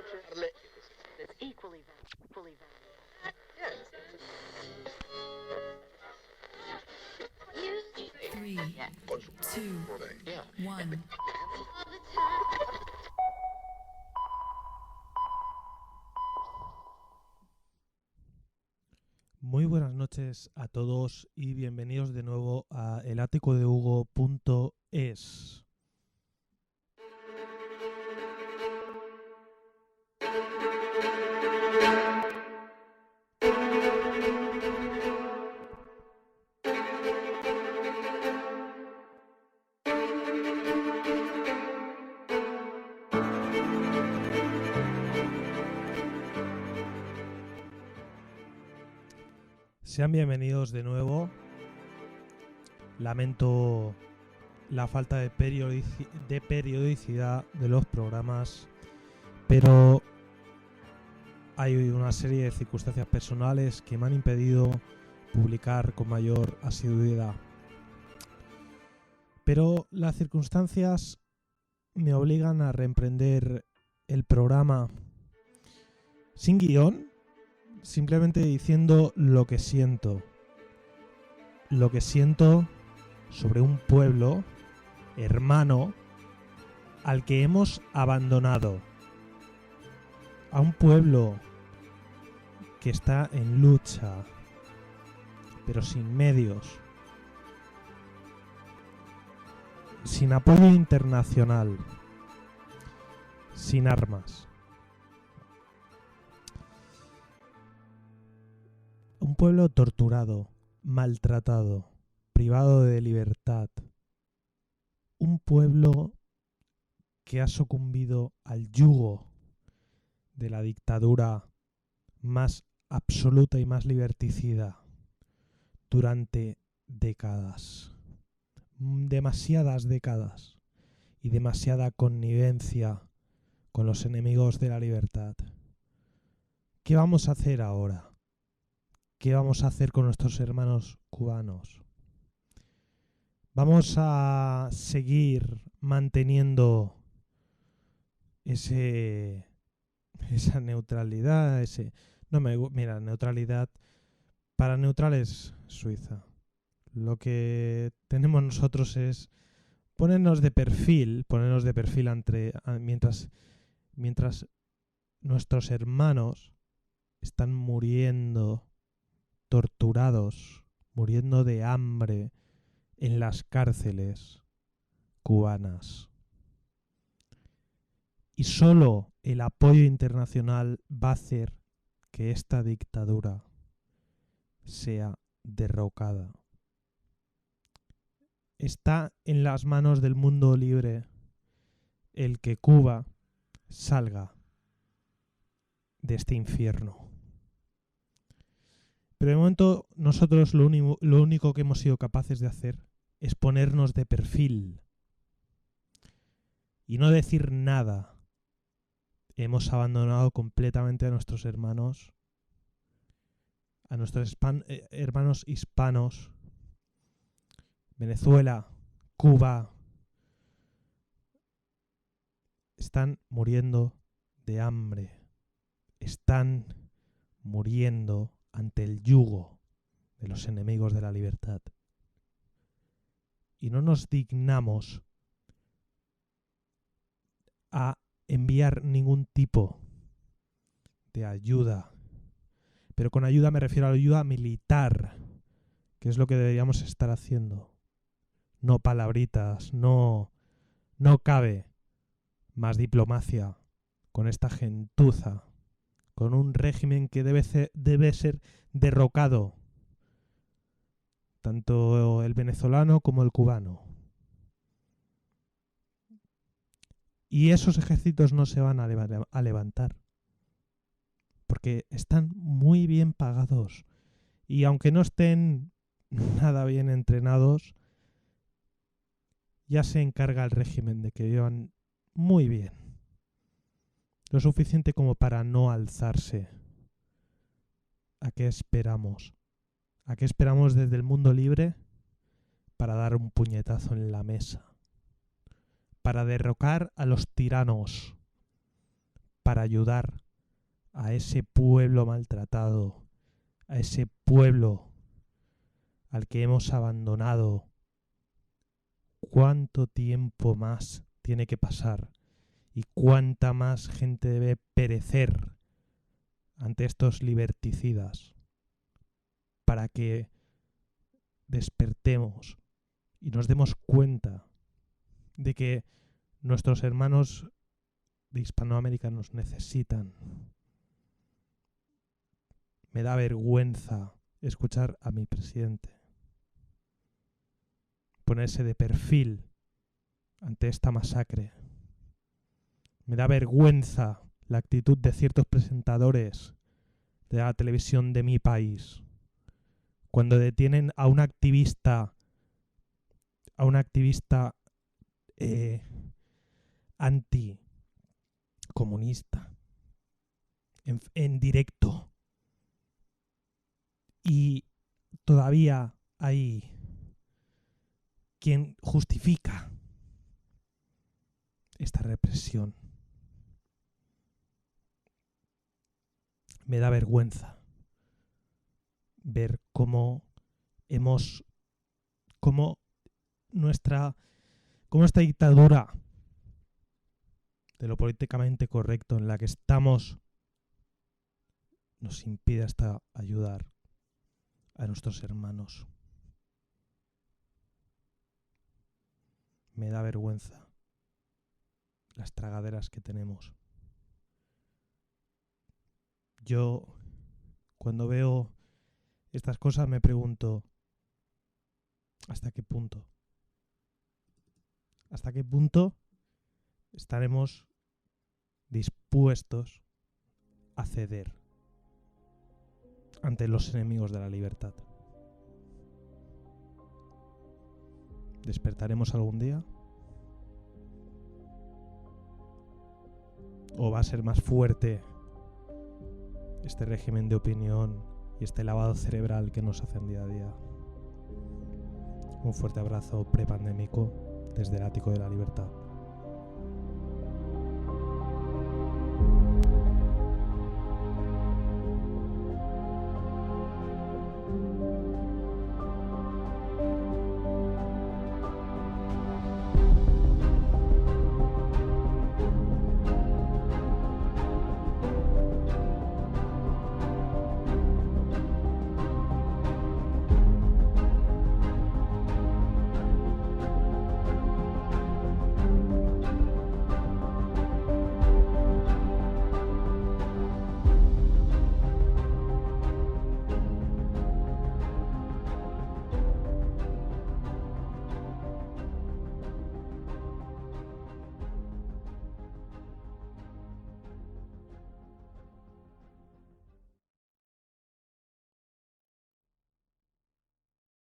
That's equally valuable. Three, two, one. Muy buenas noches a todos y bienvenidos de nuevo a elaticodeugo.es. Sean bienvenidos de nuevo. Lamento la falta de periodicidad de los programas, pero hay una serie de circunstancias personales que me han impedido publicar con mayor asiduidad. Pero las circunstancias me obligan a reemprender el programa sin guión, simplemente diciendo lo que siento. Lo que siento sobre un pueblo hermano al que hemos abandonado. A un pueblo que está en lucha, pero sin medios, sin apoyo internacional, sin armas. Un pueblo torturado, maltratado, privado de libertad. Un pueblo que ha sucumbido al yugo de la dictadura más absoluta y más liberticida durante décadas. Demasiadas décadas y demasiada connivencia con los enemigos de la libertad. ¿Qué vamos a hacer ahora? ¿Qué vamos a hacer con nuestros hermanos cubanos? ¿Vamos a seguir manteniendo esa neutralidad? Neutralidad para neutrales Suiza. Lo que tenemos nosotros es ponernos de perfil mientras nuestros hermanos están muriendo, torturados, muriendo de hambre en las cárceles cubanas. Y solo el apoyo internacional va a hacer que esta dictadura sea derrocada. Está en las manos del mundo libre el que Cuba salga de este infierno. Pero de momento nosotros lo único que hemos sido capaces de hacer es ponernos de perfil y no decir nada. Hemos abandonado completamente a nuestros hermanos, a nuestros hermanos hispanos. Venezuela, Cuba, están muriendo de hambre, están muriendo ante el yugo de los enemigos de la libertad. Y no nos dignamos a enviar ningún tipo de ayuda. Pero con ayuda me refiero a la ayuda militar, que es lo que deberíamos estar haciendo. No palabritas, no cabe más diplomacia con esta gentuza, con un régimen que debe ser derrocado, tanto el venezolano como el cubano. Y esos ejércitos no se van a levantar, porque están muy bien pagados. Y aunque no estén nada bien entrenados, ya se encarga el régimen de que vivan muy bien. Lo suficiente como para no alzarse. ¿A qué esperamos? ¿A qué esperamos desde el mundo libre para dar un puñetazo en la mesa? Para derrocar a los tiranos. para ayudar a ese pueblo maltratado, a ese pueblo al que hemos abandonado. ¿Cuánto tiempo más tiene que pasar y cuánta más gente debe perecer ante estos liberticidas para que despertemos y nos demos cuenta de que nuestros hermanos de Hispanoamérica nos necesitan? Me da vergüenza escuchar a mi presidente ponerse de perfil ante esta masacre. Me da vergüenza la actitud de ciertos presentadores de la televisión de mi país cuando detienen a una activista anticomunista en directo, y todavía hay quien justifica esta represión. Me da vergüenza ver cómo esta dictadura de lo políticamente correcto en la que estamos nos impide hasta ayudar a nuestros hermanos. Me da vergüenza las tragaderas que tenemos. Yo, cuando veo estas cosas, me pregunto, ¿hasta qué punto? ¿Hasta qué punto estaremos dispuestos a ceder ante los enemigos de la libertad? ¿Despertaremos algún día? ¿O va a ser más fuerte este régimen de opinión y este lavado cerebral que nos hacen día a día? Un fuerte abrazo prepandémico desde el ático de la libertad.